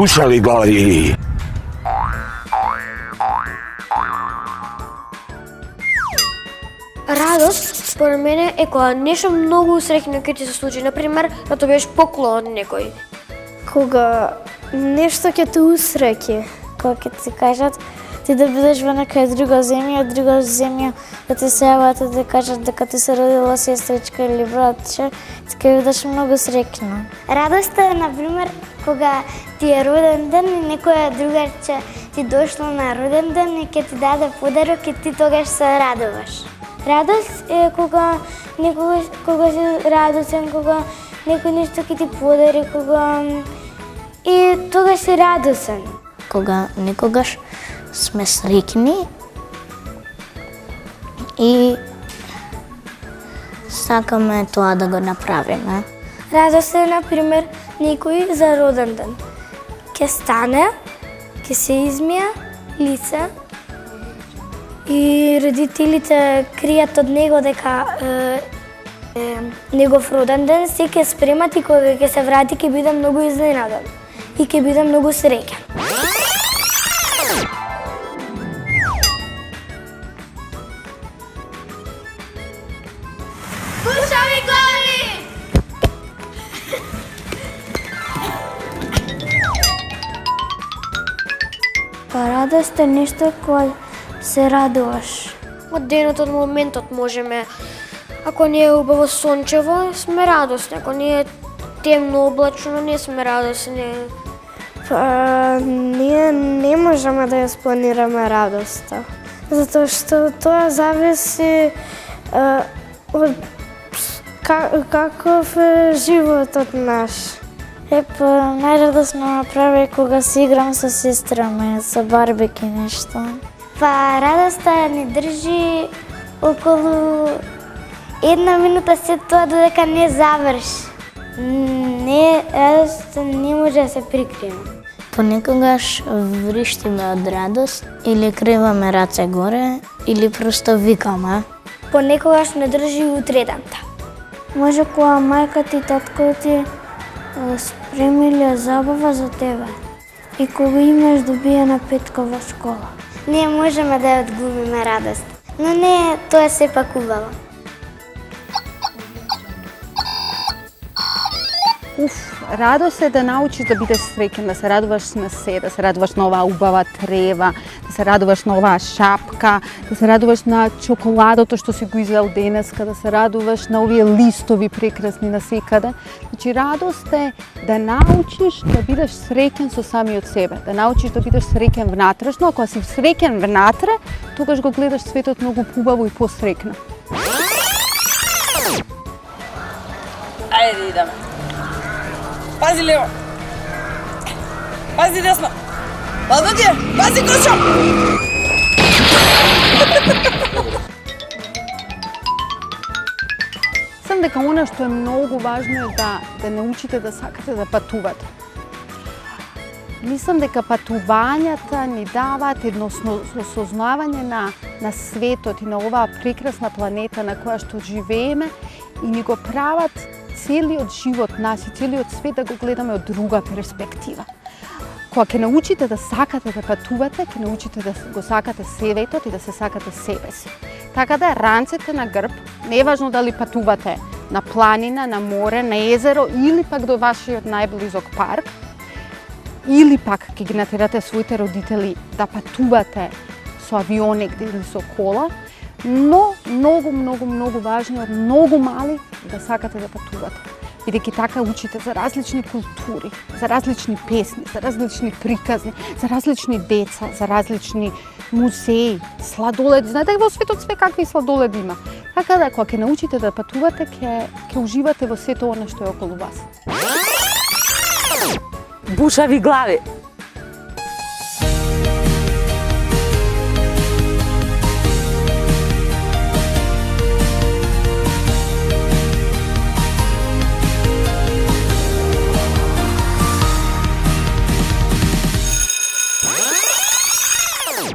Бушави глави. Радост, според мене, е кога нешто многу усреќно ќе ти се случи. Например, да добиеш поклон од некој. Кога нешто ќе те усреќи, кога ќе ти кажат ти да бидеш во некоја друга земја, да ти се јават и да кажат дека ти се родила сестричка или братче, ти ќе бидеш многу среќна. Радост е, например, кога ти е роден ден и некоја другарче ти дошло на роден ден и ќе ти даде подарок и ти тогаш се радуваш. Радост е кога си радосен, кога некој нешто ќе ти подари, кога и тогаш си радосен. Кога некогаш сме среќни и сакаме тоа да го направиме. Радост е, например, некој за роден ден. Ќе стане, ќе се измија лице и родителите кријат од него дека негов роден ден се ќе спремат и кога ќе се врати ќе биде многу изненаден и ќе биде многу среќен. Бушави глави! Радост е нешто кога се радуваш. Од денот, од моментот можеме. Ако не е убаво сончево, сме радосни. Ако не е темно облачно, не сме радосни. Ние не можеме да ја спланираме радоста, затоа што тоа зависи од каков е животот наш. Најрадосно направи кога се играм со сестра ме, со барбеки нешто. Радоста ни држи околу една минута след тоа додека не заврши. Радоста не може да се прикриме. Понекогаш вриштиме од радост или криваме раце горе или просто викаме. Понекогаш не држи утредента. Може кога мајка ти, татко ти спремиле забава за тебе и кога имаш добиена петка во школа. Ние можеме да ја одглумиме радост, но не тоа сепак убаво. Радост е да научиш да бидеш среќен, да се радуваш на се, да се радуваш на оваа убава трева, да се радуваш на оваа шапка, да се радуваш на чоколадото што си го изел денеска, да се радуваш на овие листови прекрасни насекаде. Значи, радост е да научиш да бидеш среќен со самиот себе, да научиш да бидеш среќен внатрешно. Ако си среќен внатре, тогаш го гледаш светот многу поубаво и посреќно. Ајде идеме. Пази лево. Пази десно. Пази, пази кошо. Мислам дека она што е многу важно е да научите да сакате да патувате. Мислам дека патувањата ни даваат едно осознавање на светот и на оваа прекрасна планета на која што живееме и ни го прават целиот живот нас и целиот свет да го гледаме од друга перспектива. Кога ќе научите да сакате да патувате, ќе научите да го сакате светот и да се сакате себе си. Така да ранцете на грб, не е важно дали патувате на планина, на море, на езеро или пак до вашиот најблизок парк, или пак ќе ги натерате своите родители да патувате со авион негде или со кола, но многу важно од многу мали да сакате да патувате. Бидејќи така учите за различни култури, за различни песни, за различни приказни, за различни деца, за различни музеи, сладоледи. Знаете во светот све какви сладоледи има. Така да кога ќе научите да патувате, ќе уживате во сето она што е околу вас. Бушави глави.